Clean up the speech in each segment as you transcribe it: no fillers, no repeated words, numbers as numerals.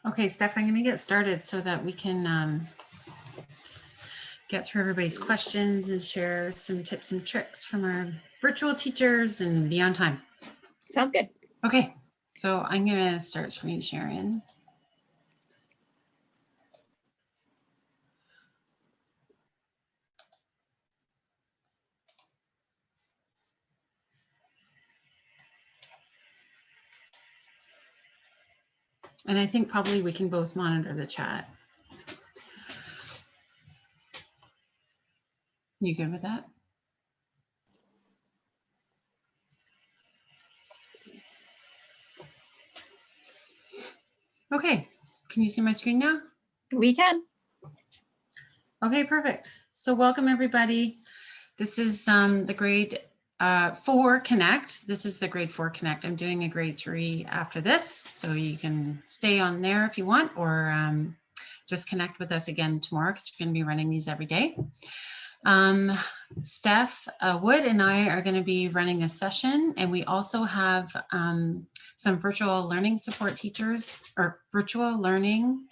Okay, Steph, I'm going to get started so that we can get through everybody's questions and share some tips and tricks from our virtual teachers and be on time. Sounds good. Okay, so I'm going to start screen sharing. And I think probably we can both monitor the chat. You good with that? Okay, can you see my screen now? We can. Okay, perfect. So welcome everybody. This is the grade 4 Connect. This is the grade 4 Connect. I'm doing a grade 3 after this, so you can stay on there if you want, or just connect with us again tomorrow because we're going to be running these every day. Steph Wood and I are going to be running this session, and we also have some virtual learning support teachers or virtual learning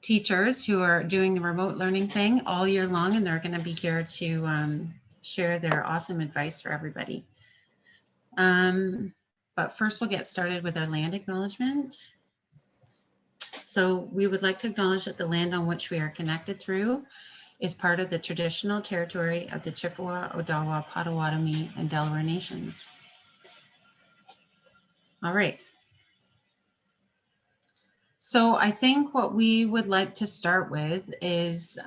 teachers who are doing the remote learning thing all year long, and they're going to be here to share their awesome advice for everybody. But first we'll get started with our land acknowledgement. So we would like to acknowledge that the land on which we are connected through is part of the traditional territory of the Chippewa, Odawa, Potawatomi, and Delaware nations. All right. So I think what we would like to start with is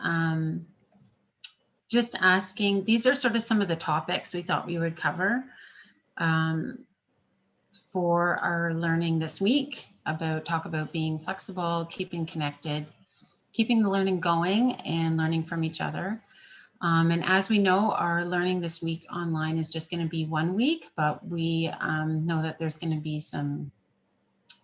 just asking, these are sort of some of the topics we thought we would cover for our learning this week, talk about being flexible, keeping connected, keeping the learning going and learning from each other. And as we know, our learning this week online is just going to be 1 week, but we know that there's going to be some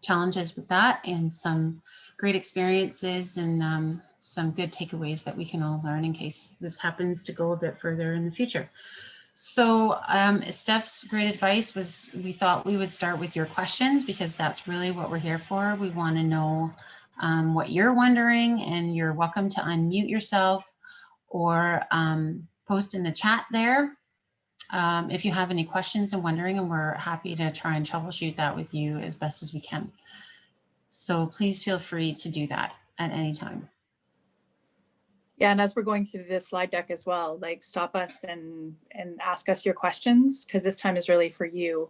challenges with that and some great experiences and some good takeaways that we can all learn in case this happens to go a bit further in the future. So Steph's great advice was we thought we would start with your questions because that's really what we're here for. We want to know what you're wondering, and you're welcome to unmute yourself or post in the chat there if you have any questions and wondering, and we're happy to try and troubleshoot that with you as best as we can. So please feel free to do that at any time. Yeah, and as we're going through this slide deck as well, like stop us and ask us your questions, because this time is really for you,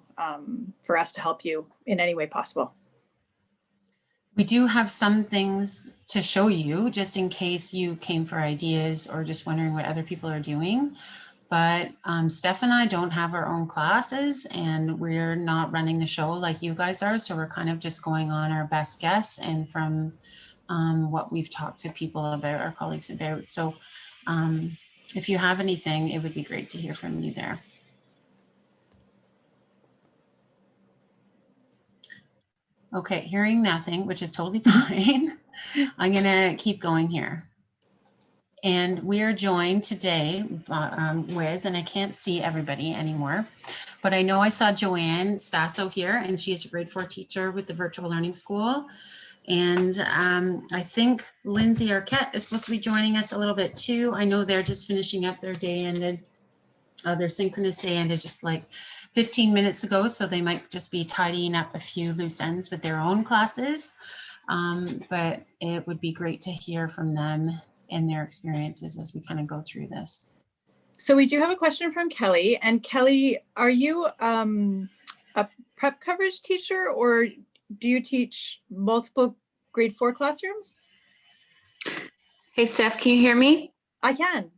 for us to help you in any way possible. We do have some things to show you just in case you came for ideas or just wondering what other people are doing. But Steph and I don't have our own classes, and we're not running the show like you guys are. So we're kind of just going on our best guess and from what we've talked to people about, our colleagues about. So if you have anything, it would be great to hear from you there. Okay, hearing nothing, which is totally fine. I'm gonna keep going here. And we are joined today with, and I can't see everybody anymore, but I know I saw Joanne Stasso here, and she's a grade 4 teacher with the Virtual Learning School. And I think Lindsay Arquette is supposed to be joining us a little bit too. I know they're just finishing up their day ended, their synchronous day ended just like 15 minutes ago. So they might just be tidying up a few loose ends with their own classes. But it would be great to hear from them and their experiences as we kind of go through this. So we do have a question from Kelly. And Kelly, are you a prep coverage teacher, or do you teach multiple grade 4 classrooms? Hey, Steph, can you hear me? I can.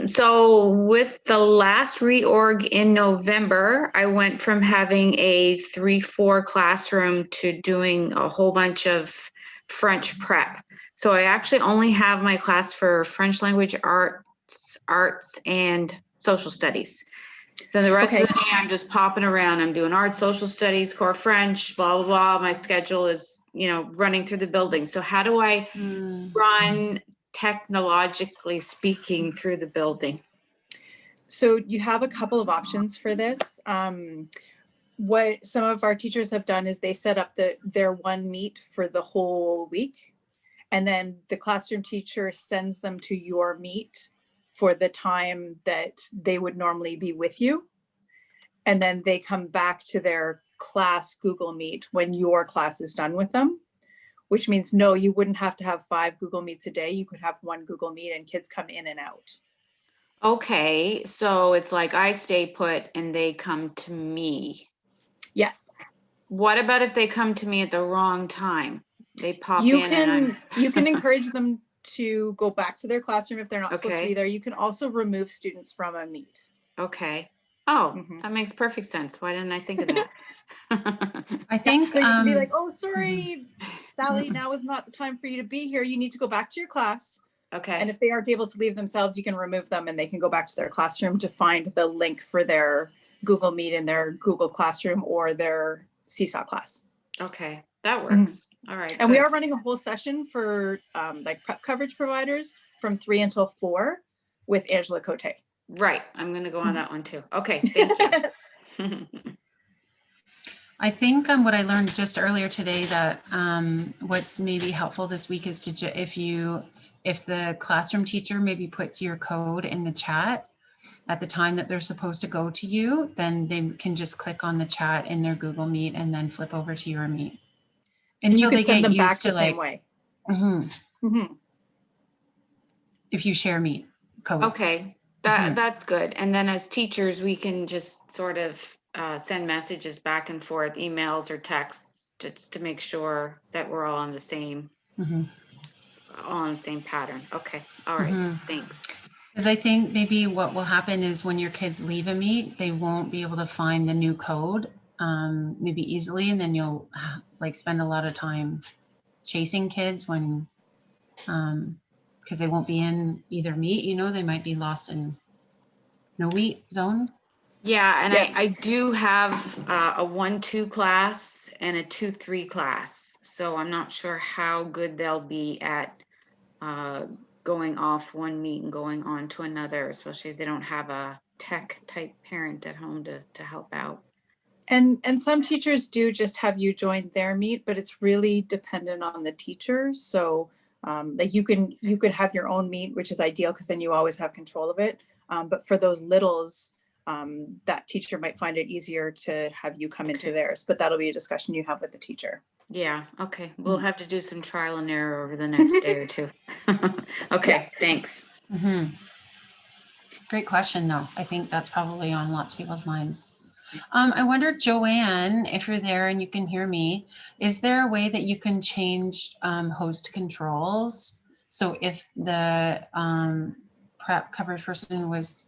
So with the last reorg in November, I went from having a 3-4 classroom to doing a whole bunch of French prep. So I actually only have my class for French language arts, and social studies. So the rest of the day, I'm just popping around. I'm doing art, social studies, core French, blah, blah, blah. My schedule is, running through the building. So how do I run technologically speaking through the building? So you have a couple of options for this. what some of our teachers have done is they set up their one meet for the whole week. And then the classroom teacher sends them to your meet for the time that they would normally be with you. And then they come back to their class Google Meet when your class is done with them, which means no, you wouldn't have to have 5 Google Meets a day. You could have 1 Google Meet and kids come in and out. Okay, so it's like I stay put and they come to me. Yes. What about if they come to me at the wrong time? They pop You in can you can encourage them to go back to their classroom if they're not supposed to be Okay. there. You can also remove students from a meet. Okay. Oh, Mhm. that makes perfect sense. Why didn't I think of that? I think, So you can be like, oh, sorry, mhm. Sally, now is not the time for you to be here. You need to go back to your class. And Okay, if they aren't able to leave themselves, you can remove them and they can go back to their classroom to find the link for their Google Meet in their Google Classroom or their Seesaw class. okay, that works. All right, And we good. are running a whole session for like prep coverage providers from 3 until 4 with Angela Cote. Right, I'm gonna go on Mhm. that one too. Okay, thank you. I think what I learned just earlier today that what's maybe helpful this week is to if the classroom teacher maybe puts your code in the chat at the time that they're supposed to go to you, then they can just click on the chat in their Google Meet and then flip over to your Meet And you until could they send get them back used to the same like, way. mhm, if you share Meet codes. Okay, that's good. And then as teachers, we can just sort of send messages back and forth, emails or texts, just to make sure that we're all on the same Mhm. pattern. Okay, all right, Mhm. thanks. Because I think maybe what will happen is when your kids leave a meet, they won't be able to find the new code maybe easily, and then you'll like spend a lot of time chasing kids when because they won't be in either meet. You know, they might be lost in no meet zone. Yeah, and Yep. I do have a 1-2 class and a 2-3 class, so I'm not sure how good they'll be at going off one meet and going on to another, especially if they don't have a tech type parent at home to help out. And some teachers do just have you join their meet, but it's really dependent on the teacher. So like you could have your own meet, which is ideal because then you always have control of it. But for those littles, that teacher might find it easier to have you come into theirs, but that'll be a discussion you have with the teacher. Yeah, okay. We'll have to do some trial and error over the next day or two. Okay, thanks. Mm-hmm. Great question, though. I think that's probably on lots of people's minds. I wonder, Joanne, if you're there and you can hear me, is there a way that you can change host controls? So if the prep coverage person was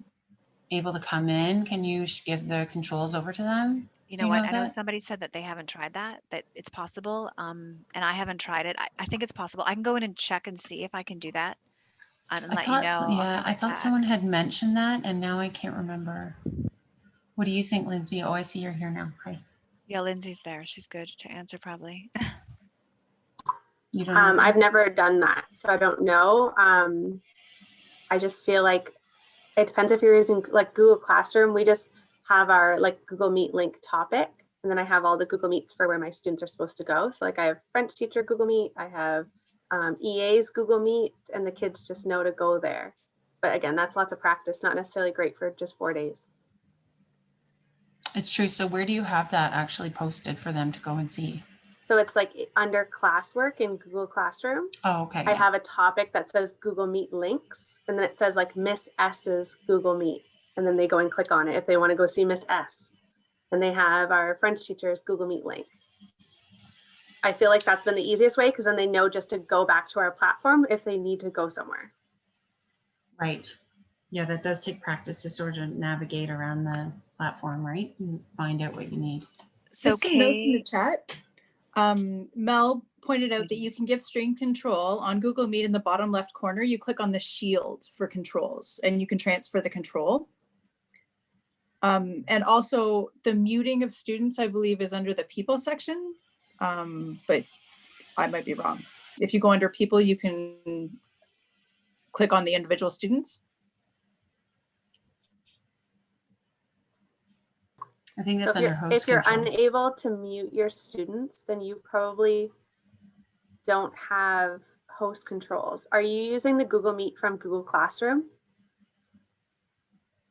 able to come in, can you give the controls over to them? You Do know you what? know I know that? somebody said that they haven't tried that it's possible. And I haven't tried it. I think it's possible. I can go in and check and see if I can do that and I let you thought, know. I'll yeah, come I right thought back. someone had mentioned that, and now I can't remember. What do you think, Lindsay? Oh, I see you're here now. Hi. Yeah, Lindsay's there. She's good to answer probably. You don't know? I've never done that, so I don't know. I just feel like it depends if you're using like Google Classroom. We just have our like Google Meet link topic, and then I have all the Google Meets for where my students are supposed to go. So like I have French teacher Google Meet, I have EA's Google Meet, and the kids just know to go there. But again, that's lots of practice, not necessarily great for just 4 days. It's true. So where do you have that actually posted for them to go and see? So it's like under classwork in Google Classroom. Oh, okay. I have a topic that says Google Meet links, and then it says like Miss S's Google Meet. And then they go and click on it if they want to go see Miss S. And they have our French teacher's Google Meet link. I feel like that's been the easiest way because then they know just to go back to our platform if they need to go somewhere. Right. Yeah, that does take practice to sort of navigate around the platform, right? And find out what you need. So Just some notes in the Kate, chat. Mel pointed out that you can give stream control on Google Meet in the bottom left corner. You click on the shield for controls and you can transfer the control. And also the muting of students, I believe, is under the people section, but I might be wrong. If you go under people, you can click on the individual students. I think So that's under host if you're control. unable to mute your students, then you probably don't have host controls. Are you using the Google Meet from Google Classroom?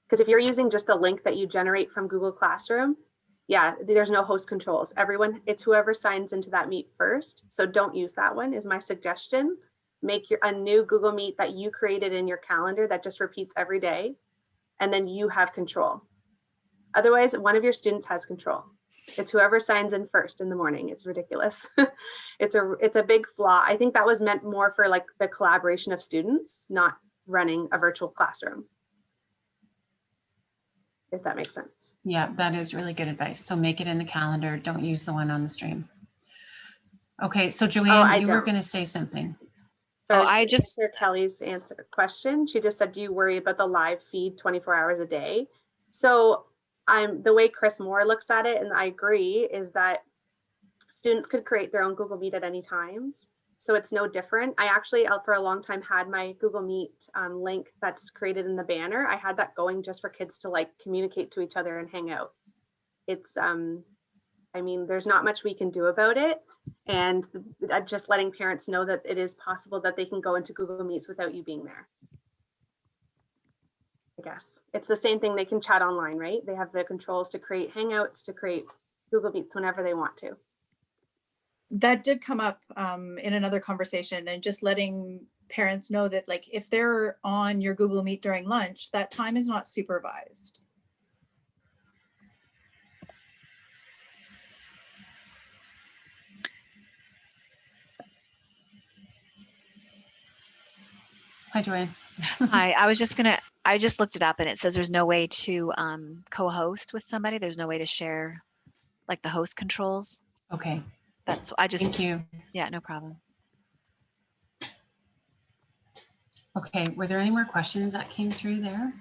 Because if you're using just the link that you generate from Google Classroom, yeah, there's no host controls. Everyone, it's whoever signs into that Meet first. So don't use that one is my suggestion. Make a new Google Meet that you created in your calendar that just repeats every day. And then you have control. Otherwise, one of your students has control. It's whoever signs in first in the morning. It's ridiculous. It's a big flaw. I think that was meant more for like the collaboration of students, not running a virtual classroom. If that makes sense. Yeah, that is really good advice. So make it in the calendar. Don't use the one on the stream. Okay, so Joanne, you were going to say something. So I just answer Kelly's question. She just said, do you worry about the live feed 24 hours a day? So the way Chris Moore looks at it, and I agree, is that students could create their own Google Meet at any times. So it's no different. I actually, for a long time, had my Google Meet link that's created in the banner. I had that going just for kids to like communicate to each other and hang out. It's, I mean, there's not much we can do about it. And just letting parents know that it is possible that they can go into Google Meets without you being there. I guess it's the same thing. They can chat online, right? They have the controls to create Hangouts, to create Google Meets whenever they want to. That did come up in another conversation, and just letting parents know that like if they're on your Google Meet during lunch, that time is not supervised. Hi, Joanne. Hi, I just looked it up and it says there's no way to co-host with somebody. There's no way to share like the host controls. Okay. Thank you. Yeah, no problem. Okay, were there any more questions that came through there?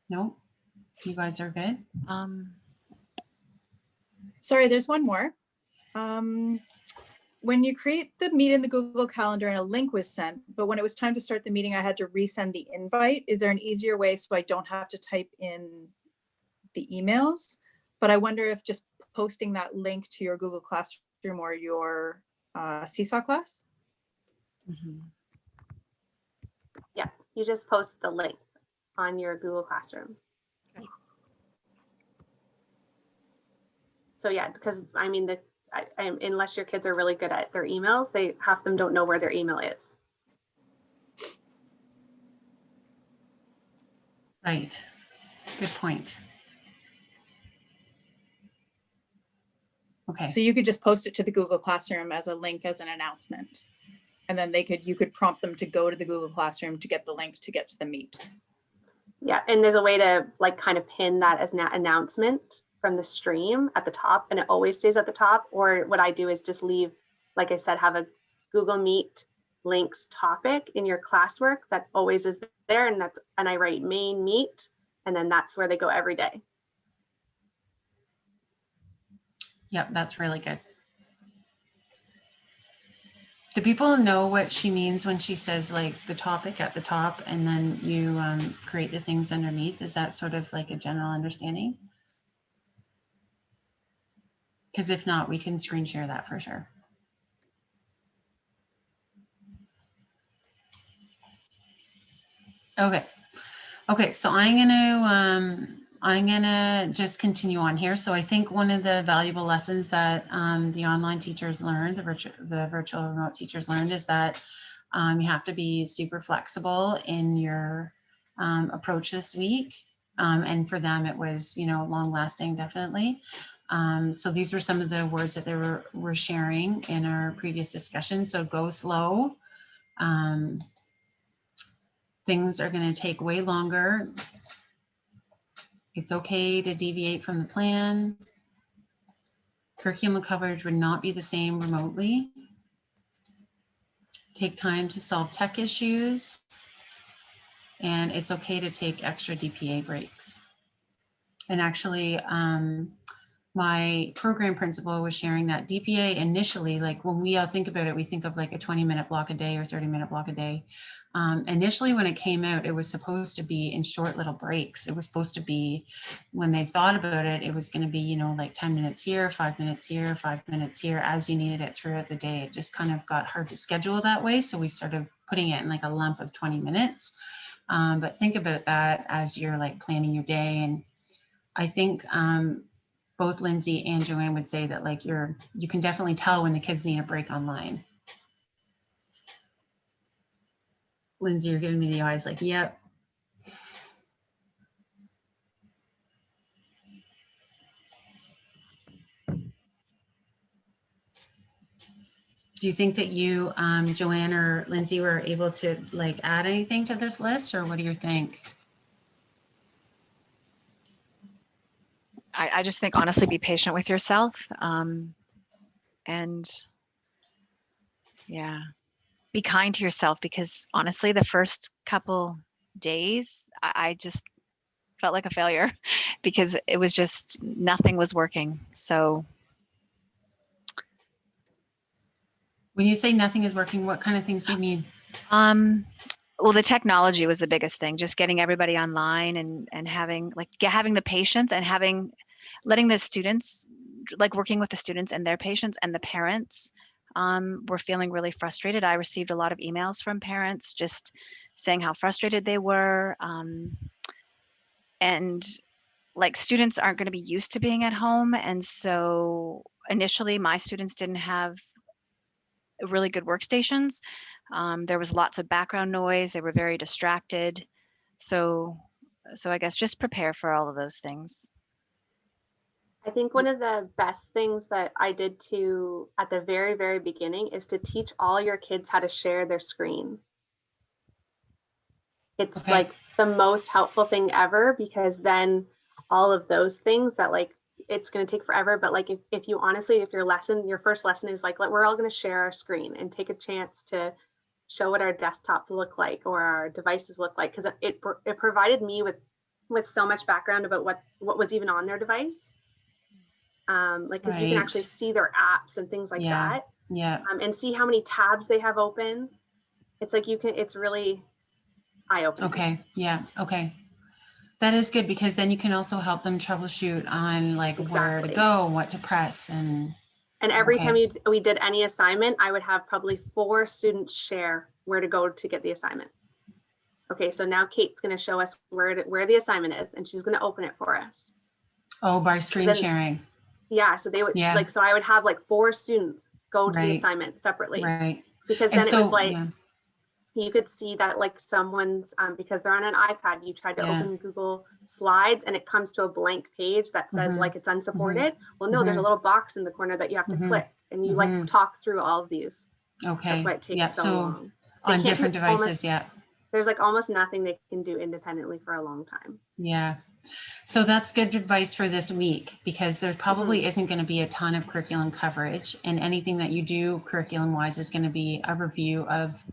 No, you guys are good. Sorry, there's one more. When you create the meet in the Google Calendar and a link was sent, but when it was time to start the meeting, I had to resend the invite. Is there an easier way so I don't have to type in the emails? But I wonder if just posting that link to your Google Classroom or your Seesaw class? Mm-hmm. Yeah, you just post the link on your Google Classroom. Okay. So yeah, because I mean, unless your kids are really good at their emails, half of them don't know where their email is. Right. Good point. Okay. So you could just post it to the Google Classroom as a link, as an announcement. And then you could prompt them to go to the Google Classroom to get the link to get to the meet. Yeah, and there's a way to like kind of pin that as an announcement from the stream at the top, and it always stays at the top. Or what I do is just leave, like I said, have a Google Meet links topic in your classwork that always is there, and I write main meet, and then that's where they go every day. Yep, that's really good. Do people know what she means when she says like the topic at the top and then you create the things underneath? Is that sort of like a general understanding? Because if not, we can screen share that for sure. Okay. Okay, so I'm gonna just continue on here. So I think one of the valuable lessons that the online teachers learned, the virtual remote teachers learned, is that you have to be super flexible in your approach this week. And for them, it was, long lasting, definitely. So these were some of the words that they were sharing in our previous discussion. So go slow. Things are going to take way longer. It's okay to deviate from the plan. Curriculum coverage would not be the same remotely. Take time to solve tech issues. And it's okay to take extra DPA breaks. And actually, my program principal was sharing that DPA initially, like when we all think about it, we think of like a 20-minute block a day or 30-minute block a day. Initially, when it came out, it was supposed to be in short little breaks. It was supposed to be, when they thought about it, it was going to be, you know, like 10 minutes here, 5 minutes here, 5 minutes here, as you needed it throughout the day. It just kind of got hard to schedule that way. So we started putting it in like a lump of 20 minutes. But think about that as you're like planning your day. And I think both Lindsay and Joanne would say that like you can definitely tell when the kids need a break online. Lindsay, you're giving me the eyes like, yep. Do you think that you, Joanne or Lindsay, were able to like add anything to this list, or what do you think? I just think honestly, be patient with yourself, and yeah, be kind to yourself, because honestly, the first couple days, I just felt like a failure because it was just, nothing was working. So When you say nothing is working, what kind of things do you mean? well, the technology was the biggest thing, just getting everybody online and having having the patience and letting the students, like working with the students and their patients, and the parents were feeling really frustrated. I received a lot of emails from parents just saying how frustrated they were. And like, students aren't going to be used to being at home. And so initially my students didn't have really good workstations. There was lots of background noise. They were very distracted. So I guess just prepare for all of those things. I think one of the best things that I did at the very, very beginning is to teach all your kids how to share their screen. It's like the most helpful thing ever, because then all of those things that like, it's going to take forever. But like, if you honestly, if your first lesson is like, we're all going to share our screen and take a chance to show what our desktops look like or our devices look like. Cause it provided me with so much background about what was even on their device. Like, cause you can actually see their apps and things like that. Yeah. And see how many tabs they have open. It's like, it's really eye-opening. Okay. Yeah. Okay. That is good, because then you can also help them troubleshoot on like where to go, what to press. And every time we did any assignment, I would have probably 4 students share where to go to get the assignment. Okay, so now Kate's going to show us where the assignment is, and she's going to open it for us. Oh, by screen sharing. Yeah, so they would so I would have like 4 students go to the assignment separately. Right. Because then it was like, you could see that like someone's, because they're on an iPad, you try to open Google Slides and it comes to a blank page that says like it's unsupported. Well, no, there's a little box in the corner that you have to click, and you like talk through all of these. Okay. That's why it takes so long. On different devices, there's like almost nothing they can do independently for a long time. Yeah. So that's good advice for this week, because there probably isn't going to be a ton of curriculum coverage, and anything that you do curriculum wise is going to be a review of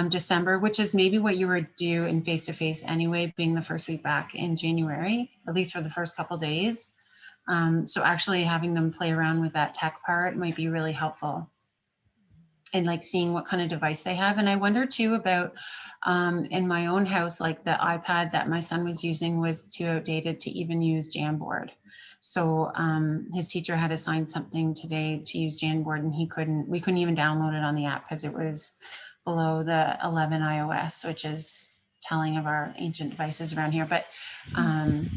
December, which is maybe what you were due in face-to-face anyway, being the first week back in January, at least for the first couple of days. So actually having them play around with that tech part might be really helpful, and like seeing what kind of device they have. And I wonder too about in my own house, like the iPad that my son was using was too outdated to even use Jamboard. So his teacher had assigned something today to use Jamboard, and we couldn't even download it on the app because it was below the 11 iOS, which is telling of our ancient devices around here. But and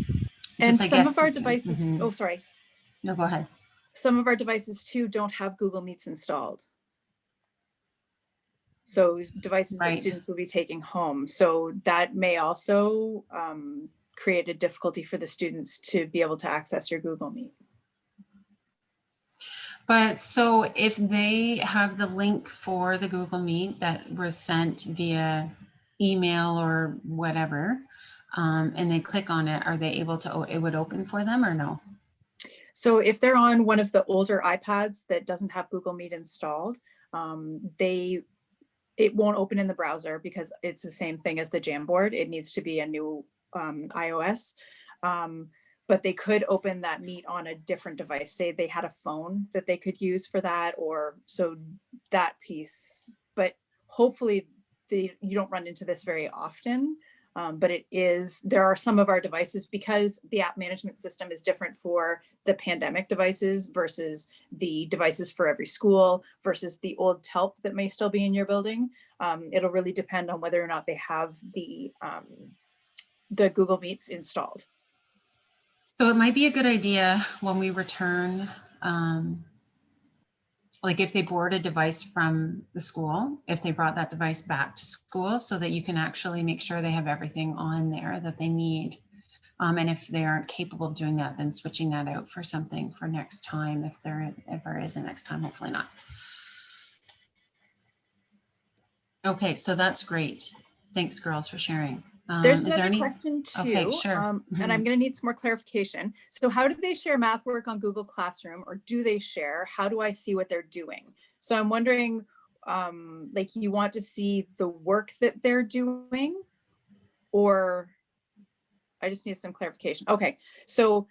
just, some of our devices, oh, sorry. No, go ahead. Some of our devices too don't have Google Meets installed. So devices that students will be taking home. So that may also create a difficulty for the students to be able to access your Google Meet. But so if they have the link for the Google Meet that was sent via email or whatever, and they click on it, are they able to, it would open for them or no? So if they're on one of the older iPads that doesn't have Google Meet installed, it won't open in the browser because it's the same thing as the Jamboard. It needs to be a new iOS. But but they could open that Meet on a different device. Say they had a phone that they could use for that, or so that piece. But hopefully you don't run into this very often. But there are some of our devices, because the app management system is different for the pandemic devices versus the devices for every school versus the old TELP that may still be in your building. It'll really depend on whether or not they have the Google Meets installed. So it might be a good idea when we return, like if they borrowed a device from the school, if they brought that device back to school, so that you can actually make sure they have everything on there that they need. And if they aren't capable of doing that, then switching that out for something for next time, if there ever is a next time, hopefully not. Okay, so that's great. Thanks, girls, for sharing. There's is there another any question too, Okay, sure. And I'm going to need some more clarification. So how do they share math work on Google Classroom, or do they share? How do I see what they're doing? So I'm wondering, like, you want to see the work that they're doing, or I just need some clarification. Okay, so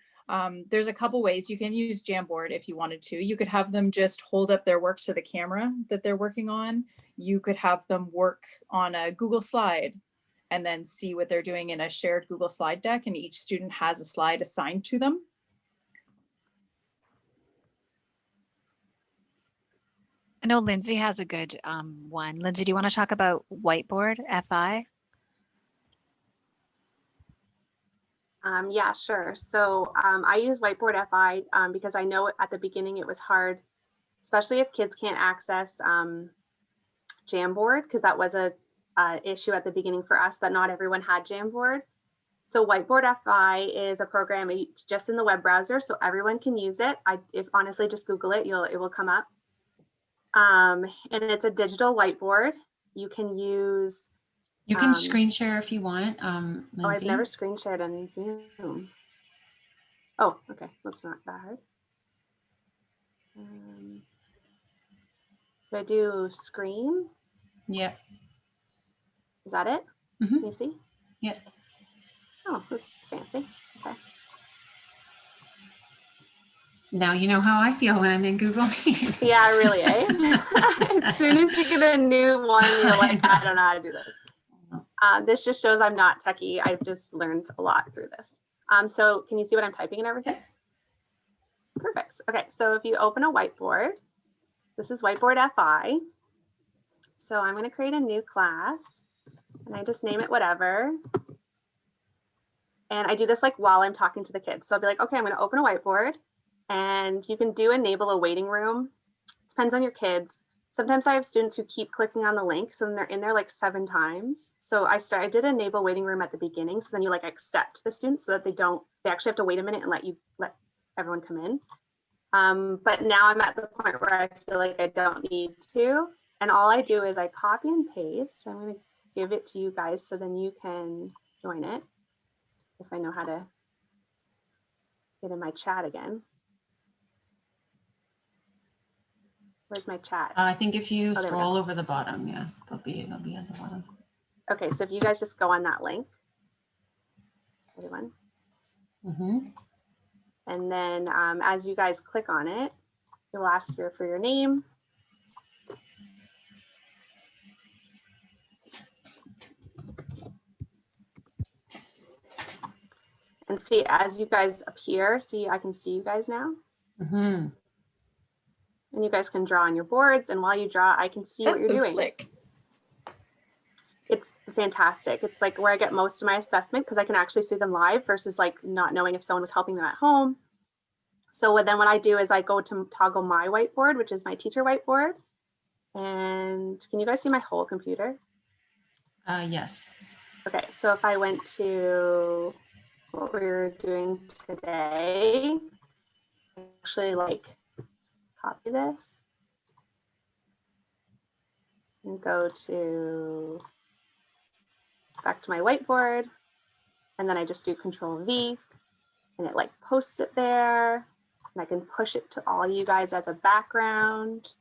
there's a couple ways. You can use Jamboard if you wanted to. You could have them just hold up their work to the camera that they're working on. You could have them work on a Google slide and then see what they're doing in a shared Google slide deck, and each student has a slide assigned to them. I know Lindsay has a good one. Lindsay, do you want to talk about Whiteboard FI? Yeah, sure. So I use Whiteboard FI because I know at the beginning it was hard, especially if kids can't access Jamboard, because that was a issue at the beginning for us, that not everyone had Jamboard. So Whiteboard FI is a program just in the web browser, so everyone can use it. If honestly, just Google it, it will come up. And it's a digital whiteboard. You can use. You can screen share if you want, Lindsay. Oh, I've never screen shared on Zoom. Oh, okay, that's not that hard. Do I do screen? Yeah. Is that it? Mm-hmm. Can you see? Yeah. Oh, this is fancy. Okay. Now you know how I feel when I'm in Google Meet. Yeah, really, eh? As soon as you get a new one, you're like, I don't know how to do this. This just shows I'm not techie. I've just learned a lot through this. So can you see what I'm typing and everything? Perfect. Okay, so if you open a whiteboard, this is Whiteboard FI. So I'm going to create a new class, and I just name it whatever. And I do this like while I'm talking to the kids. So I'll be like, okay, I'm going to open a whiteboard, and you can do enable a waiting room. Depends on your kids. Sometimes I have students who keep clicking on the link, so then they're in there like 7 times. So I did enable waiting room at the beginning, so then you like accept the students so that they actually have to wait a minute and let everyone come in. But now I'm at the point where I feel like I don't need to. And all I do is I copy and paste. I'm going to give it to you guys so then you can join it if I know how to get in my chat again. Where's my chat? I think if you scroll over the bottom, yeah, they'll be at the bottom. Okay, so if you guys just go on that link, everyone. Mm-hmm. And then as you guys click on it, it will ask you for your name. And see, as you guys appear, see, I can see you guys now. Mm-hmm. And you guys can draw on your boards. And while you draw, I can see what you're doing. Slick. It's fantastic. It's like where I get most of my assessment, because I can actually see them live versus like not knowing if someone was helping them at home. So then what I do is I go to toggle my whiteboard, which is my teacher whiteboard. And can you guys see my whole computer? Yes. Okay, so if I went to what we were doing today, actually like copy this and go back to my whiteboard, and then I just do Control V and it like posts it there, and I can push it to all you guys as a background.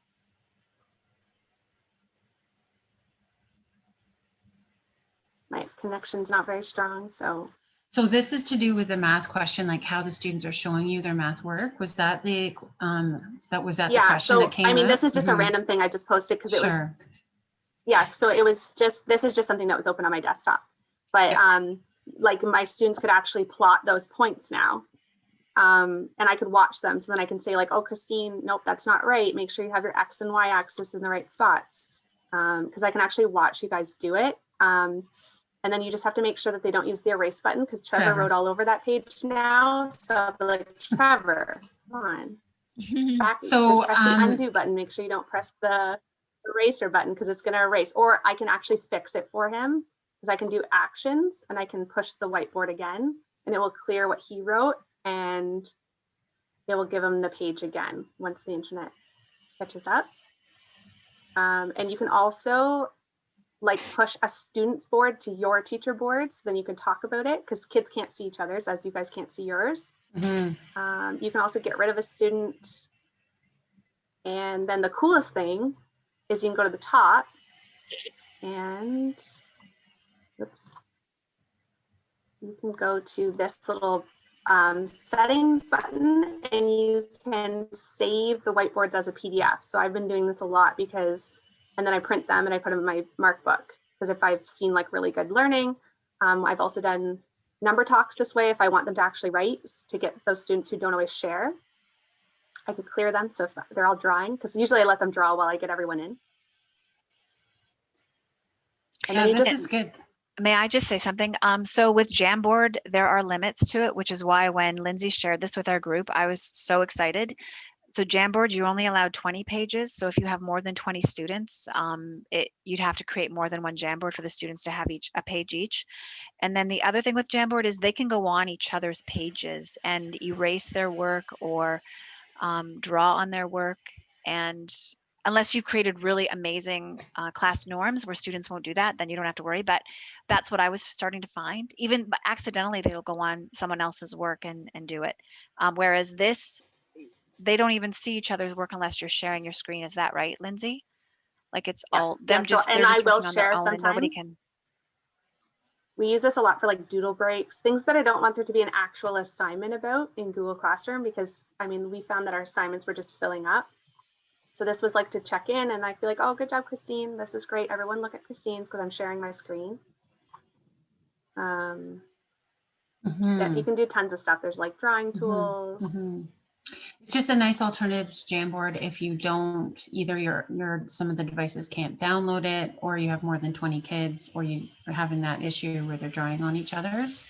My connection's not very strong, so So this is to do with the math question, like how the students are showing you their math work. Was that the the question that came I mean, up? this is just a random thing I just posted because it was, Sure. yeah, so it was just, this is just something that was open on my desktop. But like my students could actually plot those points now. And I could watch them. So then I can say like, oh, Christine, nope, that's not right. Make sure you have your X and Y axis in the right spots. Because I can actually watch you guys do it. And then you just have to make sure that they don't use the erase button because Trevor wrote all over that page now. So I'll be like, Trevor, come on. Back, So just press the undo button. Make sure you don't press the eraser button because it's going to erase. Or I can actually fix it for him because I can do actions and I can push the whiteboard again and it will clear what he wrote and it will give him the page again once the internet catches up. And you can also like push a student's board to your teacher board so then you can talk about it because kids can't see each other's as you guys can't see yours. You can also get rid of a student. And then the coolest thing is you can go to the top and oops, you can go to this little settings button and you can save the whiteboards as a PDF. So I've been doing this a lot because, and then I print them and I put them in my mark book. Because if I've seen like really good learning, I've also done number talks this way if I want them to actually write to get those students who don't always share. I could clear them. So if they're all drawing, because usually I let them draw while I get everyone in. And yeah, this is good. May I just say something? So with Jamboard, there are limits to it, which is why when Lindsay shared this with our group, I was so excited. So Jamboard, you're only allowed 20 pages. So if you have more than 20 students, you'd have to create more than one Jamboard for the students to have a page each. And then the other thing with Jamboard is they can go on each other's pages and erase their work or draw on their work. And unless you've created really amazing class norms where students won't do that, then you don't have to worry. But that's what I was starting to find. Even accidentally, they'll go on someone else's work and do it. Whereas this, they don't even see each other's work unless you're sharing your screen. Is that right, Lindsay? Like it's all them just, and they're just I will working on their share own and nobody sometimes. can. We use this a lot for like doodle breaks, things that I don't want there to be an actual assignment about in Google Classroom, because I mean, we found that our assignments were just filling up. So this was like to check in and I'd be like, oh, good job, Christine. This is great. Everyone look at Christine's because I'm sharing my screen. Yeah, you can do tons of stuff. There's like drawing tools. It's just a nice alternative to Jamboard if you don't, either your some of the devices can't download it, or you have more than 20 kids, or you are having that issue where they're drawing on each other's.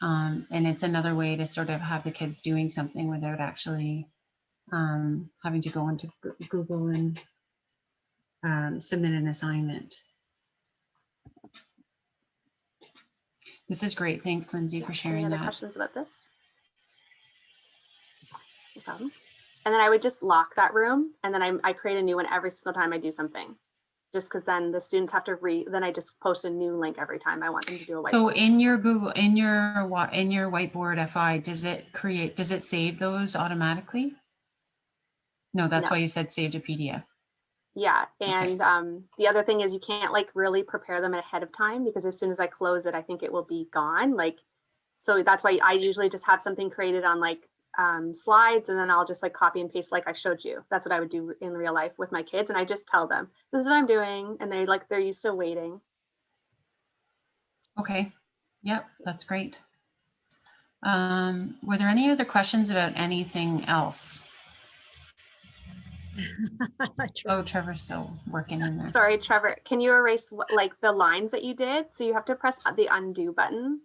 And it's another way to sort of have the kids doing something without actually having to go into Google and submit an assignment. This is great. Thanks, Lindsay, for sharing Any that. other questions about this? No problem. And then I would just lock that room, and then I create a new one every single time I do something, just because then the students have to then I just post a new link every time I want them to do a whiteboard. So in your Google, in your Whiteboard FI, does it save those automatically? No, that's why you said save to PDF. Yeah, and the other thing is you can't like really prepare them ahead of time, because as soon as I close it, I think it will be gone. Like, so that's why I usually just have something created on like slides, and then I'll just like copy and paste like I showed you. That's what I would do in real life with my kids, and I just tell them this is what I'm doing, and they're used to waiting. Okay, yep, that's great. Were there any other questions about anything else? Oh, Trevor's still working in there. Sorry, Trevor, can you erase like the lines that you did? So you have to press the undo button.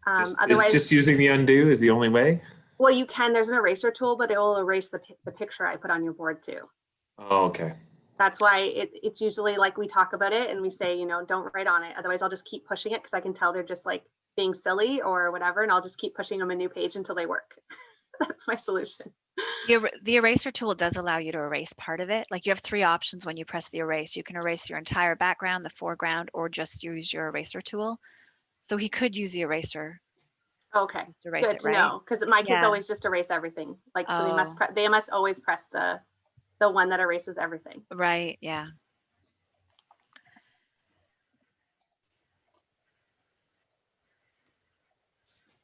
Otherwise, just using the undo is the only way? Well, you can, there's an eraser tool, but it will erase the picture I put on your board too. Oh, okay. That's why it's usually like we talk about it and we say, you know, don't write on it. Otherwise I'll just keep pushing it because I can tell they're just like being silly or whatever. And I'll just keep pushing them a new page until they work. That's my solution. The eraser tool does allow you to erase part of it. Like you have 3 options when you press the erase. You can erase your entire background, the foreground, or just use your eraser tool. So he could use the eraser. Okay, good to know, because my kids always just erase everything. Like, so they must always press the one that erases everything. Right, yeah.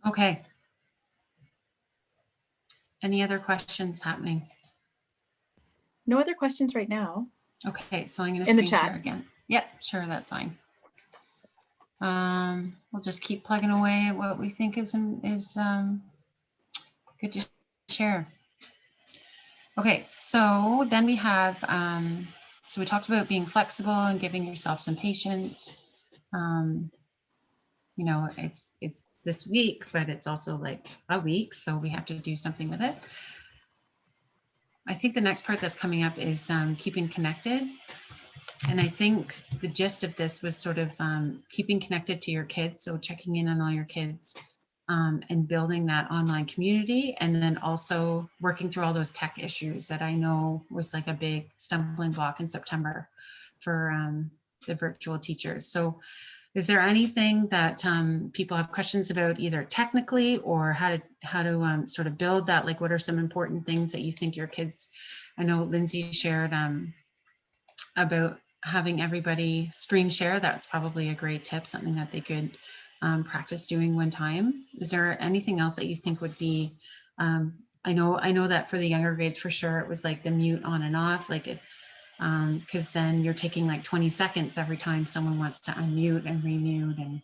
Okay. Any other questions happening? No other questions right now. Okay, so I'm going to In the screen share chat. again. Yep, sure, that's fine. We'll just keep plugging away at what we think is good to share. Okay, so then we have, so we talked about being flexible and giving yourself some patience. You know, it's this week, but it's also like a week, so we have to do something with it. I think the next part that's coming up is keeping connected. And I think the gist of this was sort of keeping connected to your kids. So checking in on all your kids and building that online community. And then also working through all those tech issues that I know was like a big stumbling block in September for the virtual teachers. So is there anything that people have questions about, either technically or how to sort of build that? Like, what are some important things that you think your kids, I know Lindsay shared about having everybody screen share. That's probably a great tip, something that they could practice doing one time. Is there anything else that you think would be, I know that for the younger grades, for sure, it was like the mute on and off, like it, because then you're taking like 20 seconds every time someone wants to unmute and remute,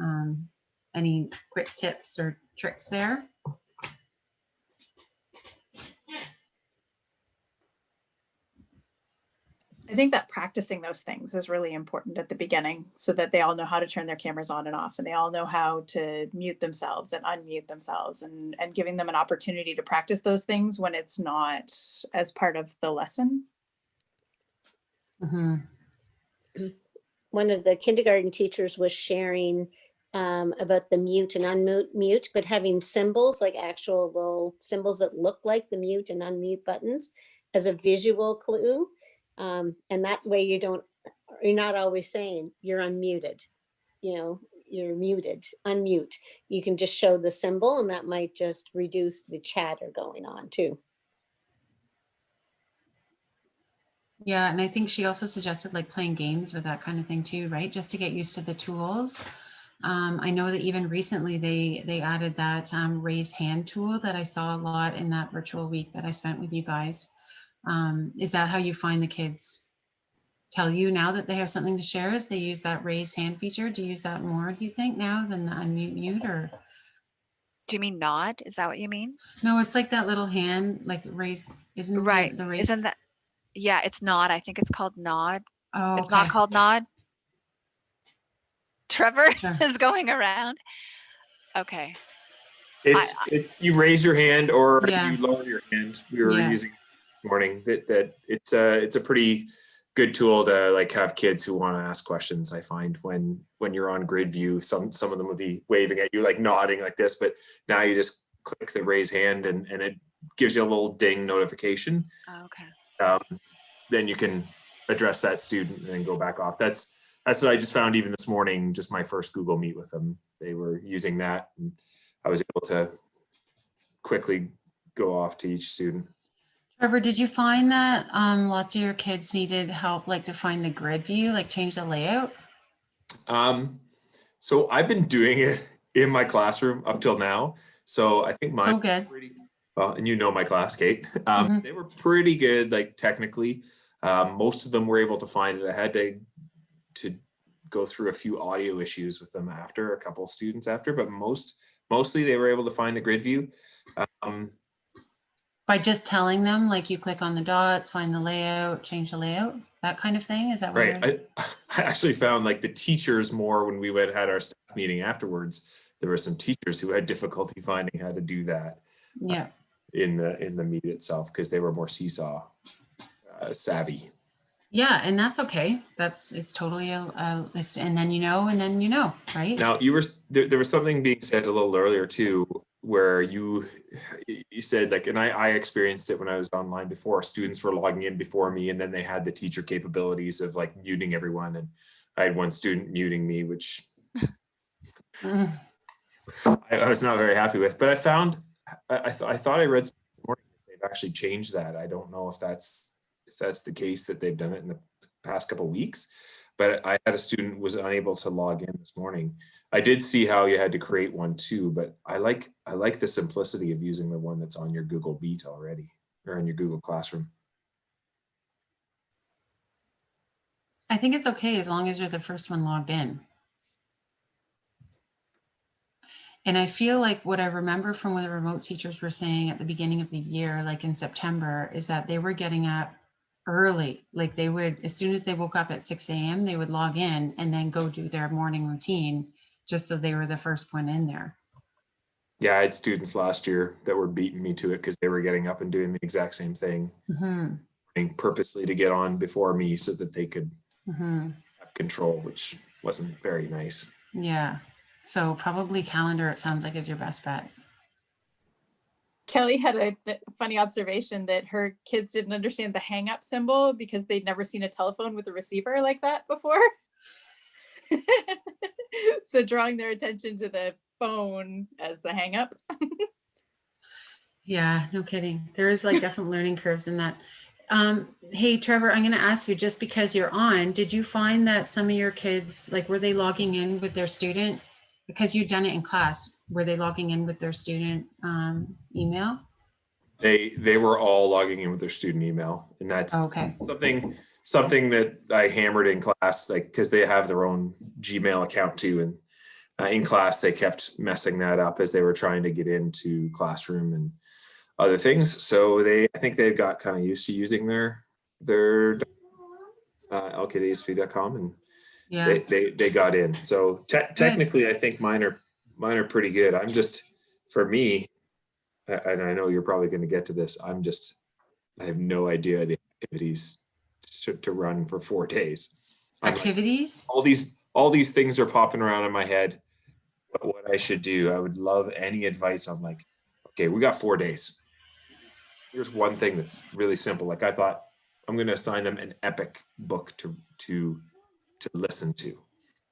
and any quick tips or tricks there? I think that practicing those things is really important at the beginning so that they all know how to turn their cameras on and off, and they all know how to mute themselves and unmute themselves, and giving them an opportunity to practice those things when it's not as part of the lesson. Mm-hmm. One of the kindergarten teachers was sharing about the mute and unmute, but having symbols, like actual little symbols that look like the mute and unmute buttons as a visual clue. And that way you're not always saying you're unmuted, you know, you're muted, unmute. You can just show the symbol, and that might just reduce the chatter going on too. Yeah, and I think she also suggested like playing games with that kind of thing too, right? Just to get used to the tools. I know that even recently they added that raise hand tool that I saw a lot in that virtual week that I spent with you guys. Is that how you find the kids tell you now that they have something to share, as they use that raise hand feature? Do you use that more, do you think, now than the unmute mute? Or Do you mean nod? Is that what you mean? no, it's like that little hand, like raise, isn't Right. the raise? Isn't that? Yeah, it's nod. I think it's called nod. Oh, It's okay. not called nod. Trevor Sure. is going around. Okay. It's you raise your hand or Yeah. you lower your hand. We were Yeah. using this morning that it's a pretty good tool to like have kids who want to ask questions. I find when you're on grid view, some of them will be waving at you, like nodding like this, but now you just click the raise hand and it gives you a little ding notification. Oh, okay. Then you can address that student and then go back off. That's what I just found even this morning, just my first Google Meet with them. They were using that, and I was able to quickly go off to each student. Trevor, did you find that lots of your kids needed help, like to find the grid view, like change the layout? So I've been doing it in my classroom up till now. So I think mine So good. well, and you know my class, Kate. Mhm. They were pretty good, like technically. Most of them were able to find it. I had to go through a few audio issues with them after, a couple of students after, but mostly they were able to find the grid view. By just telling them, like you click on the dots, find the layout, change the layout, that kind of thing? Is that what Right. I actually found like the teachers more when we had our staff meeting afterwards. There were some teachers who had difficulty finding how to do that. Yeah. In the meet itself, because they were more seesaw savvy. Yeah, and that's okay. It's totally and then you know, right? Now there was something being said a little earlier too, where you said like, and I experienced it when I was online before. Students were logging in before me, and then they had the teacher capabilities of like muting everyone, and I had one student muting me, which I was not very happy with. But I found I thought I read something morning that they've actually changed that. I don't know if that's the case, that they've done it in the past couple of weeks, but I had a student was unable to log in this morning. I did see how you had to create one too, but I like the simplicity of using the one that's on your Google Meet already, or in your Google Classroom. I think it's okay as long as you're the first one logged in. And I feel like what I remember from what the remote teachers were saying at the beginning of the year, like in September, is that they were getting up early. Like they would, as soon as they woke up at 6 a.m., they would log in and then go do their morning routine, just so they were the first one in there. Yeah, I had students last year that were beating me to it because they were getting up and doing the exact same thing, purposely to get on before me so that they could have control, which wasn't very nice. Yeah. So probably calendar, it sounds like, is your best bet. Kelly had a funny observation that her kids didn't understand the hang up symbol because they'd never seen a telephone with a receiver like that before. So drawing their attention to the phone as the hang up. Yeah, no kidding. There is like definite learning curves in that. Hey, Trevor, I'm going to ask you, just because you're on, did you find that some of your kids, like, were they logging in with their student? Because you'd done it in class, were they logging in with their student email? They were all logging in with their student email, and that's okay. something that I hammered in class, like, because they have their own Gmail account too, and in class they kept messing that up as they were trying to get into Classroom and other things. So I think they've got kind of used to using their LKDSB.com, and yeah, they got in. So technically, I think mine are pretty good. I'm just, for me, and I know you're probably going to get to this, I have no idea the activities to run for 4 days. Activities? Like, all these things are popping around in my head. But what I should do, I would love any advice on, like, okay, we got 4 days. Here's one thing that's really simple. Like, I thought I'm going to assign them an epic book to listen to,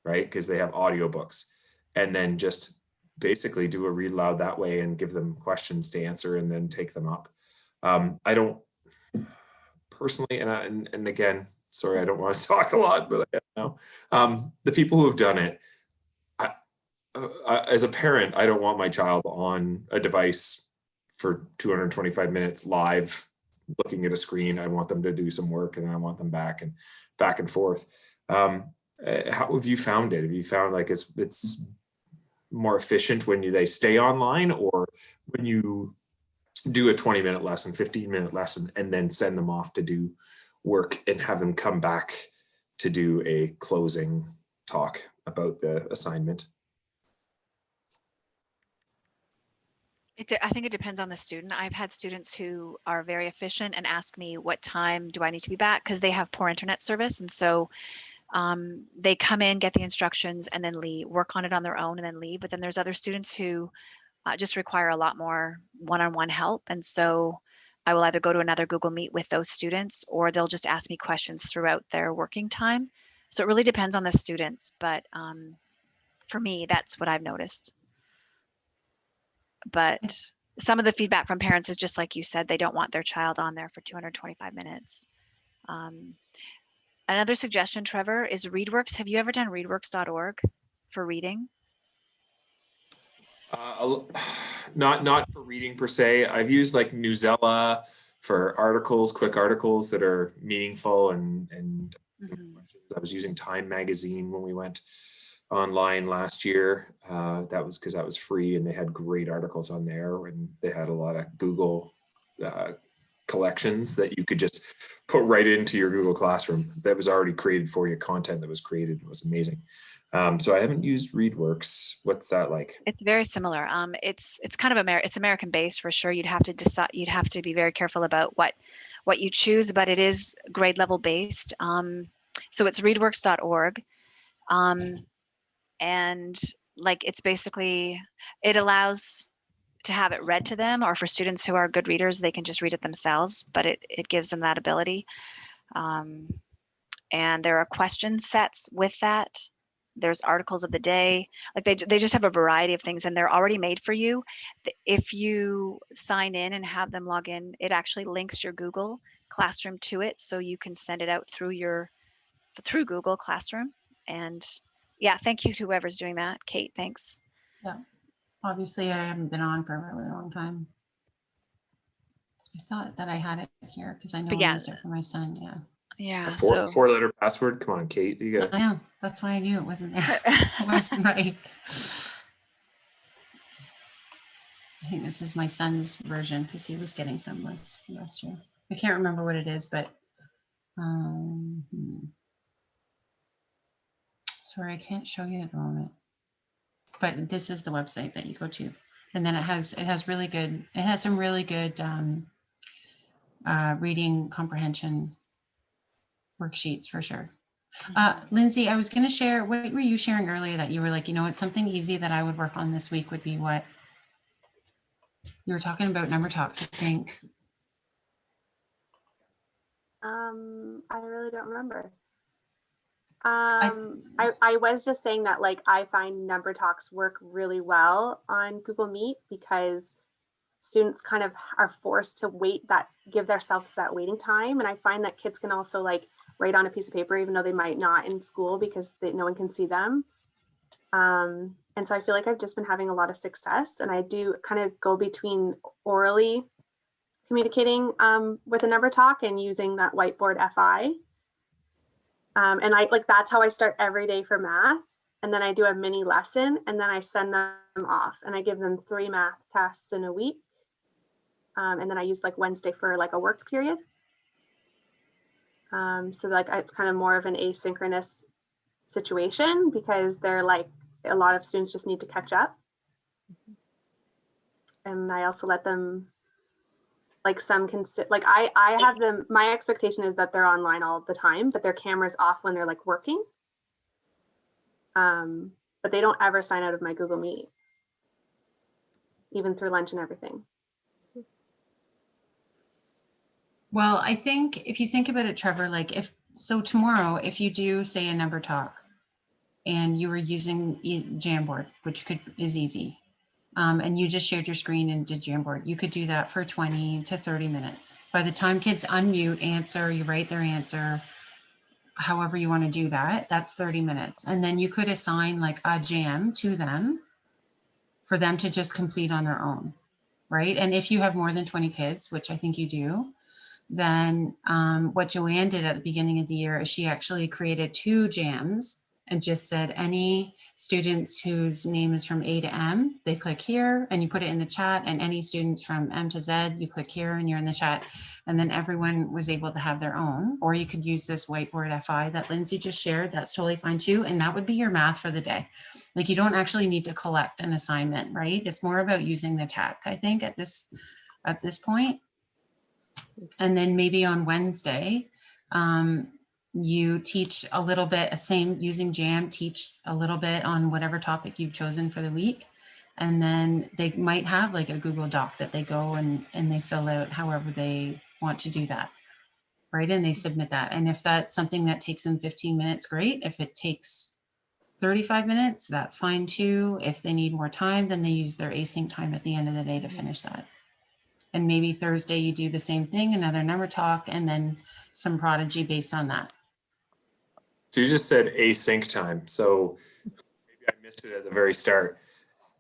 right? Because they have audiobooks, and then just basically do a read aloud that way and give them questions to answer and then take them up. I don't personally, and again, sorry, I don't want to talk a lot, but I know the people who have done it, as a parent, I don't want my child on a device for 225 minutes live looking at a screen. I want them to do some work, and I want them back and forth. How have you found it? Have you found like it's more efficient when they stay online, or when you do a 20-minute lesson, 15-minute lesson, and then send them off to do work and have them come back to do a closing talk about the assignment? I think it depends on the student. I've had students who are very efficient and ask me, what time do I need to be back? Because they have poor internet service. And so they come in, get the instructions, and then leave, work on it on their own and then leave. But then there's other students who just require a lot more one-on-one help. And so I will either go to another Google Meet with those students, or they'll just ask me questions throughout their working time. So it really depends on the students. But for me, that's what I've noticed. But some of the feedback from parents is just like you said, they don't want their child on there for 225 minutes. Another suggestion, Trevor, is Readworks. Have you ever done readworks.org for reading? Not for reading per se. I've used like Newsella for articles, quick articles that are meaningful and I was using Time Magazine when we went online last year. That was because that was free, and they had great articles on there, and they had a lot of Google collections that you could just put right into your Google Classroom that was already created for you. Content that was created was amazing. So I haven't used Readworks. What's that like? It's very similar. It's kind of it's American based for sure. You'd have to decide. You'd have to be very careful about what you choose, but it is grade level based. So it's readworks.org. And like, it's basically, it allows to have it read to them, or for students who are good readers, they can just read it themselves, but it gives them that ability. And there are question sets with that. There's articles of the day. Like they just have a variety of things, and they're already made for you. If you sign in and have them log in, it actually links your Google Classroom to it, so you can send it out through through Google Classroom. And yeah, thank you to whoever's doing that. Kate, thanks. Yeah. Obviously, I haven't been on for a really long time. I thought that I had it here because I know But I yeah. used it for my son. Yeah. Yeah. A So four-letter password. Come on, Kate. You got. I know. That's why I knew it wasn't there. It wasn't right. I think this is my son's version because he was getting some last year. I can't remember what it is, but sorry, I can't show you at the moment. But this is the website that you go to, and then it has some really good reading comprehension worksheets for sure. Lindsay, I was going to share, what were you sharing earlier that you were like, you know, it's something easy that I would work on this week would be what? You were talking about number talks, I think. I really don't remember. I was just saying that, like, I find number talks work really well on Google Meet because students kind of are forced to give themselves that waiting time. And I find that kids can also like write on a piece of paper, even though they might not in school because no one can see them. And so I feel like I've just been having a lot of success, and I do kind of go between orally communicating with a number talk and using that Whiteboard FI. And that's how I start every day for math. And then I do a mini lesson, and then I send them off, and I give them 3 math tests in a week. And then I use like Wednesday for like a work period. So like it's kind of more of an asynchronous situation because they're like, a lot of students just need to catch up. And I also let them, like some can sit, like I have them, my expectation is that they're online all the time, but their camera's off when they're like working. But they don't ever sign out of my Google Meet, even through lunch and everything. Well, I think if you think about it, Trevor, like tomorrow, if you do say a number talk and you were using Jamboard, which is easy, and you just shared your screen and did Jamboard, you could do that for 20 to 30 minutes. By the time kids unmute, answer, you write their answer, however you want to do that, that's 30 minutes. And then you could assign like a jam to them for them to just complete on their own, right? And if you have more than 20 kids, which I think you do, then what Joanne did at the beginning of the year is she actually created 2 jams and just said any students whose name is from A to M, they click here and you put it in the chat, and any students from M to Z, you click here and you're in the chat. And then everyone was able to have their own, or you could use this Whiteboard FI that Lindsay just shared. That's totally fine too. And that would be your math for the day. Like you don't actually need to collect an assignment, right? It's more about using the tech, I think, at this point. And then maybe on Wednesday, you teach a little bit, using Jam, teach a little bit on whatever topic you've chosen for the week. And then they might have like a Google Doc that they go and they fill out however they want to do that, right? And they submit that. And if that's something that takes them 15 minutes, great. If it takes 35 minutes, that's fine too. If they need more time, then they use their async time at the end of the day to finish that. And maybe Thursday you do the same thing, another number talk, and then some Prodigy based on that. So you just said async time. So maybe I missed it at the very start.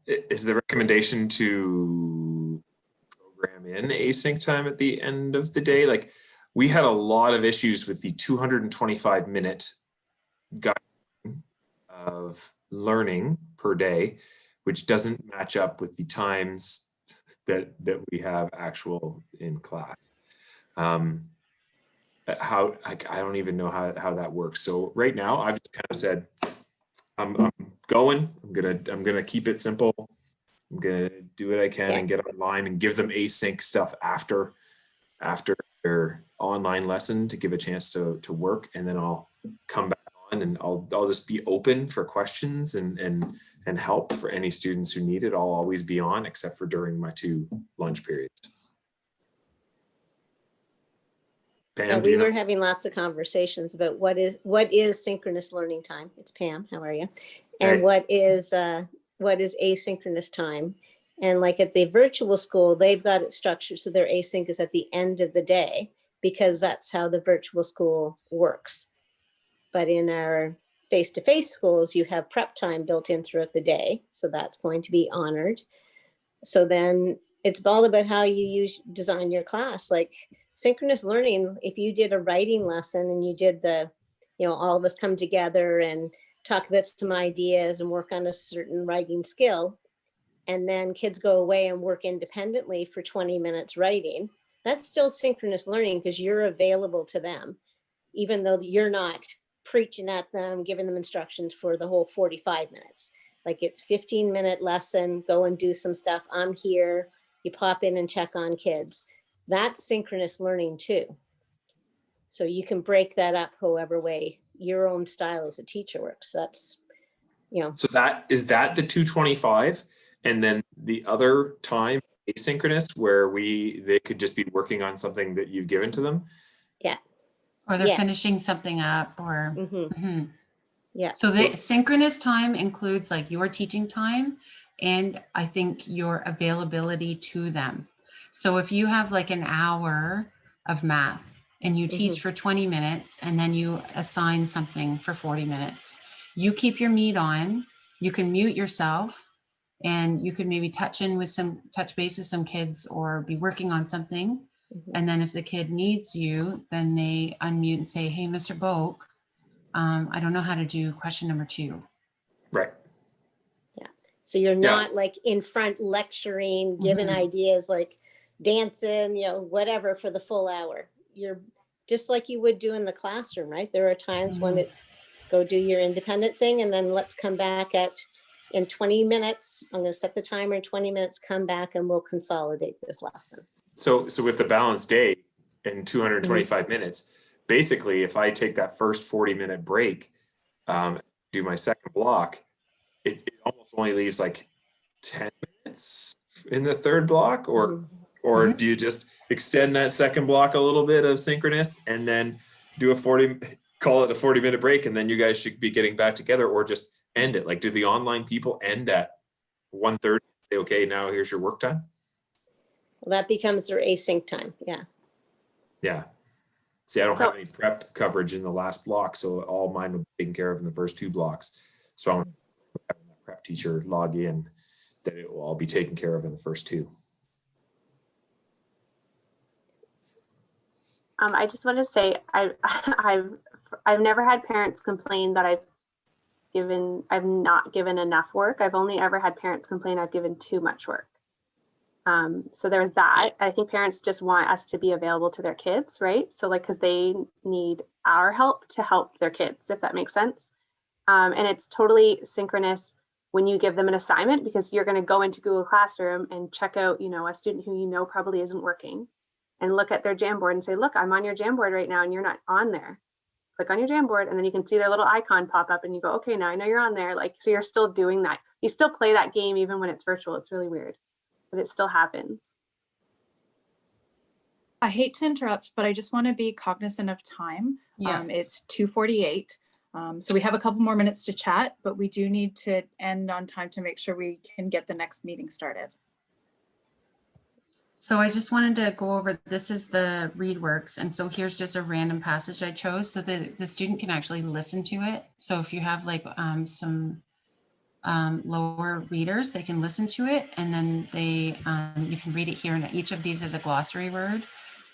Is the recommendation to program in async time at the end of the day? Like we had a lot of issues with the 225-minute guide of learning per day, which doesn't match up with the times that we have actual in class. I don't even know how that works. So right now I've just kind of said, I'm going, I'm gonna keep it simple. I'm gonna do what I can and get online and give them async stuff after their online lesson to give a chance to work. And then I'll come back on and I'll just be open for questions and help for any students who need it. I'll always be on, except for during my 2 lunch periods. Pam, we were having lots of conversations about what is synchronous learning time. It's Pam. How are you? And what is asynchronous time? And like at the virtual school, they've got it structured so their async is at the end of the day because that's how the virtual school works. But in our face-to-face schools, you have prep time built in throughout the day. So that's going to be honored. So then it's all about how you design your class. Like synchronous learning, if you did a writing lesson and you did all of us come together and talk about some ideas and work on a certain writing skill, and then kids go away and work independently for 20 minutes writing, that's still synchronous learning because you're available to them, even though you're not preaching at them, giving them instructions for the whole 45 minutes. Like it's 15-minute lesson, go and do some stuff. I'm here. You pop in and check on kids. That's synchronous learning too. So you can break that up however way your own style as a teacher works. That's, So that is that the 225, and then the other time asynchronous where they could just be working on something that you've given to them. Yeah. Or they're Yes. finishing something up or. Yeah. So the synchronous time includes like your teaching time and I think your availability to them. So if you have like an hour of math and you teach for 20 minutes and then you assign something for 40 minutes, you keep your meet on, you can mute yourself and you could maybe touch base with some kids or be working on something. And then if the kid needs you, then they unmute and say, hey, Mr. Boak, I don't know how to do question number 2. Right. Yeah. So you're not like in front lecturing, giving ideas like dancing, whatever for the full hour. You're just like you would do in the classroom, right? There are times when it's go do your independent thing and then let's come back in 20 minutes. I'm going to set the timer in 20 minutes, come back and we'll consolidate this lesson. So with the balanced day in 225 minutes, basically, if I take that first 40-minute break, do my second block, it almost only leaves like 10 minutes in the third block, or do you just extend that second block a little bit of synchronous and then do call it a 40-minute break, and then you guys should be getting back together, or just end it? Like, do the online people end at 1:30? Say, okay, now here's your work time. Well, that becomes their async time. Yeah. Yeah. See, I don't have any prep coverage in the last block, so all mine will be taken care of in the first 2 blocks. So I want to have the prep teacher log in, that it will all be taken care of in the first 2. I just want to say I've never had parents complain that I've not given enough work. I've only ever had parents complain I've given too much work. So there's that. I think parents just want us to be available to their kids, right? So like, because they need our help to help their kids, if that makes sense. And it's totally synchronous when you give them an assignment, because you're going to go into Google Classroom and check out, a student who probably isn't working, and look at their Jamboard and say, look, I'm on your Jamboard right now and you're not on there. Click on your Jamboard, and then you can see their little icon pop up and you go, okay, now I know you're on there. Like, so you're still doing that. You still play that game even when it's virtual. It's really weird, but it still happens. I hate to interrupt, but I just want to be cognizant of time. Yeah. It's 2:48. So we have a couple more minutes to chat, but we do need to end on time to make sure we can get the next meeting started. So I just wanted to go over, this is the Readworks. And so here's just a random passage I chose so that the student can actually listen to it. So if you have like some lower readers, they can listen to it, and then you can read it here. And each of these is a glossary word.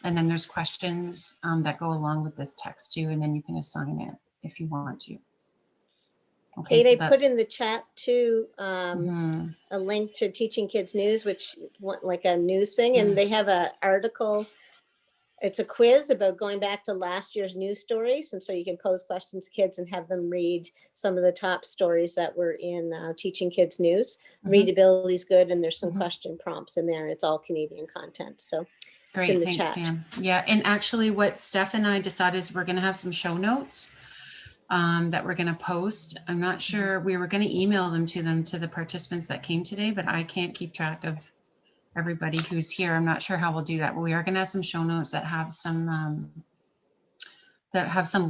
And then there's questions that go along with this text too. And then you can assign it if you want to. Okay, Kate, so I put in the chat too a link to Teaching Kids News, which like a news thing, and they have an article. It's a quiz about going back to last year's news stories, and so you can pose questions to kids and have them read some of the top stories that were in Teaching Kids News. Readability is good, and there's some question prompts in there. It's all Canadian content, so great, it's in the thanks, chat. Pam. Yeah, and actually what Steph and I decided is we're going to have some show notes that we're going to post. I'm not sure, we were going to email them to the participants that came today, but I can't keep track of everybody who's here. I'm not sure how we'll do that, but we are going to have some show notes that have some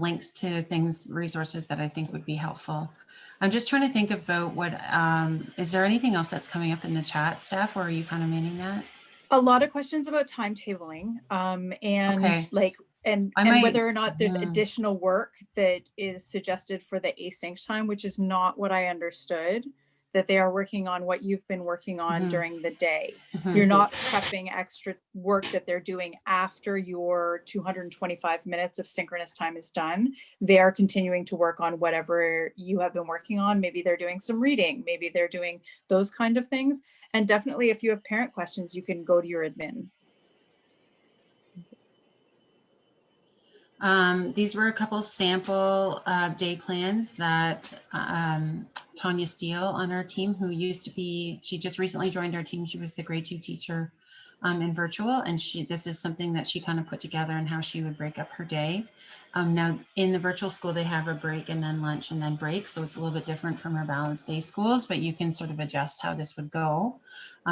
links to things, resources that I think would be helpful. I'm just trying to think about what, is there anything else that's coming up in the chat, Steph, or are you kind of manning that? A lot of questions about timetabling, and Okay. like, and I might- whether or not there's Mhm. additional work that is suggested for the async time, which is not what I understood, that they are working on what you've been working on Mhm. during the day. Mhm. You're not prepping extra work that they're doing after your 225 minutes of synchronous time is done. They are continuing to work on whatever you have been working on. Maybe they're doing some reading, maybe they're doing those kind of things. And definitely if you have parent questions, you can go to your admin. These were a couple sample day plans that Tanya Steele on our team, who used to be, she just recently joined our team. She was the grade 2 teacher in virtual, and this is something that she kind of put together and how she would break up her day. Now in the virtual school, they have a break and then lunch and then break. So it's a little bit different from our balanced day schools, but you can sort of adjust how this would go.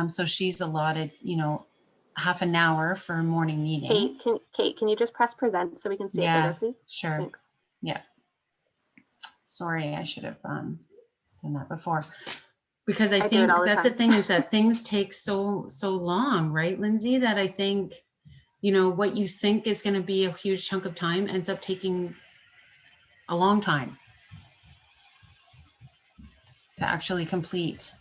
So she's allotted, half an hour for a morning meeting. Kate, can you just press present so we can see it Yeah, bigger, please? sure. Thanks. Yeah. Sorry, I should have done that before. Because I do it think all the that's the time. thing, is that things take so long, right, Lindsay? That I think, what you think is going to be a huge chunk of time ends up taking a long time to actually complete.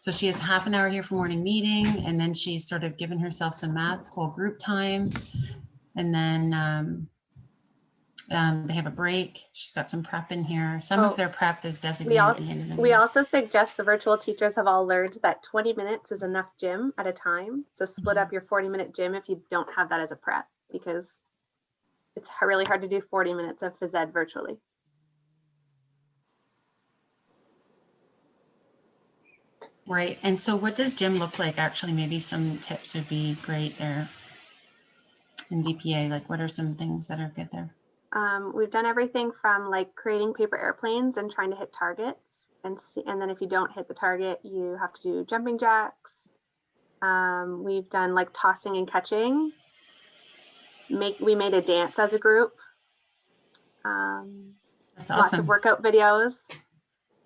So she has half an hour here for morning meeting, and then she's sort of given herself some math, whole group time. And then they have a break. She's got some prep in here. Some of their prep is designated at the end of the We meeting. also suggest the virtual teachers have all learned that 20 minutes is enough gym at a time. So split up your 40-minute gym if you don't have that as a prep, because it's really hard to do 40 minutes of phys ed virtually. Right. And so what does gym look like? Actually, maybe some tips would be great there in DPA. Like, what are some things that are good there? We've done everything from like creating paper airplanes and trying to hit targets, and then if you don't hit the target, you have to do jumping jacks. We've done like tossing and catching. We made a dance as a group. That's Lots of awesome. workout videos.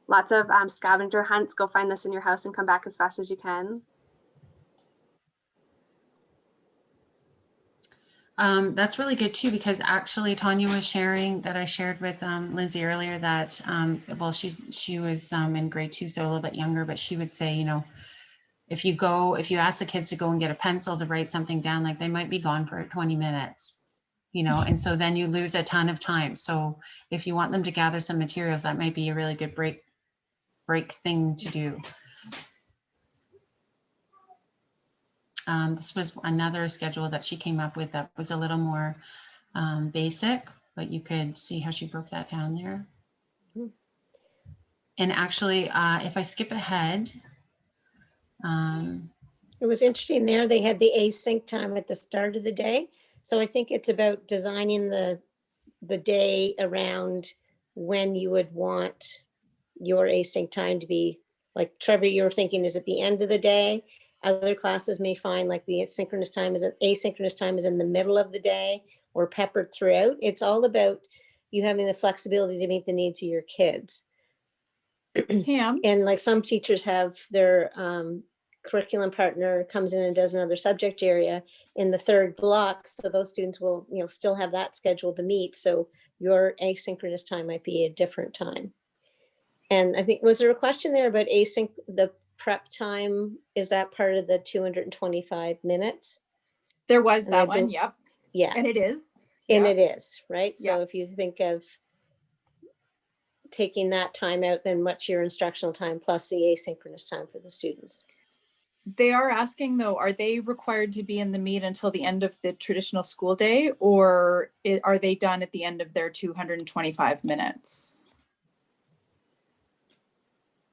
Lots of scavenger hunts. Go find this in your house and come back as fast as you can. That's really good too, because actually Tanya was sharing that I shared with Lindsay earlier that, well, she was in grade 2, so a little bit younger, but she would say, if you ask the kids to go and get a pencil to write something down, like they might be gone for 20 minutes, and so then you lose a ton of time. So if you want them to gather some materials, that might be a really good break thing to do. This was another schedule that she came up with that was a little more basic, but you could see how she broke that down there. And actually, if I skip ahead. It was interesting there. They had the async time at the start of the day. So I think it's about designing the day around when you would want your async time to be. Like Trevor, you were thinking is at the end of the day. Other classes may find like the asynchronous time is in the middle of the day or peppered throughout. It's all about you having the flexibility to meet the needs of your kids. Pam? And like some teachers have their curriculum partner comes in and does another subject area in the third block. So those students will, still have that schedule to meet. So your asynchronous time might be a different time. And I think, was there a question there about the prep time? Is that part of the 225 minutes? There was that one. Yep. Yeah. And it is. And Yep. it is, right? So Yeah. if you think of taking that time out, then what's your instructional time plus the asynchronous time for the students? They are asking though, are they required to be in the meet until the end of the traditional school day, or are they done at the end of their 225 minutes?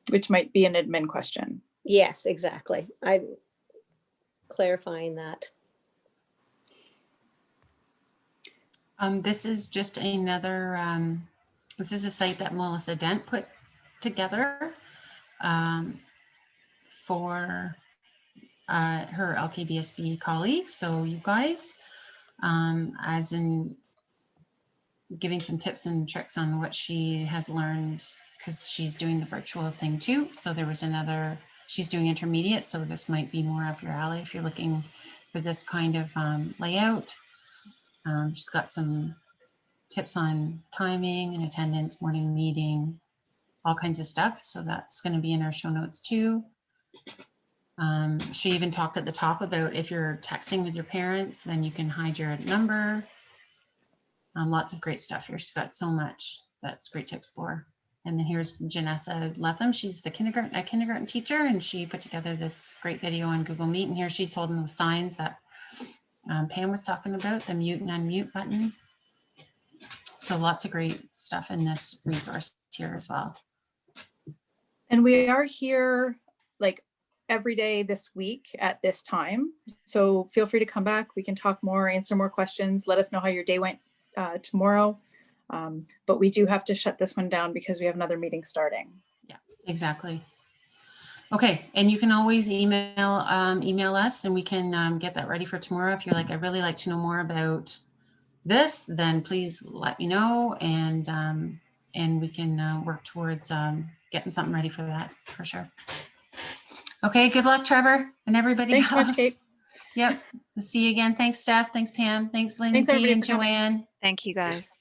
Which might be an admin question. Yes, exactly. I'm clarifying that. This is just another, this is a site that Melissa Dent put together for her LKDSB colleagues. So you guys, as in giving some tips and tricks on what she has learned, because she's doing the virtual thing too. So there was another She's doing intermediate, so this might be more up your alley if you're looking for this kind of layout. She's got some tips on timing and attendance, morning meeting, all kinds of stuff. So that's going to be in our show notes too. She even talked at the top about if you're texting with your parents, then you can hide your number. Lots of great stuff here. She's got so much that's great to explore. And then here's Janessa Letham. She's the kindergarten teacher, and she put together this great video on Google Meet. And here she's holding those signs that Pam was talking about, the mute and unmute button. So lots of great stuff in this resource here as well. And we are here like every day this week at this time. So feel free to come back. We can talk more, answer more questions. Let us know how your day went tomorrow. But we do have to shut this one down because we have another meeting starting. Yeah, exactly. Okay, and you can always email us, and we can get that ready for tomorrow. If you're like, I'd really like to know more about this, then please let me know, and we can work towards getting something ready for that for sure. Okay, good luck, Trevor, and everybody Thanks so else. much, Kate. Yep. We'll see you again. Thanks, Steph. Thanks, Pam. Thanks, Lindsay everybody and for coming. Joanne. Thank you, guys.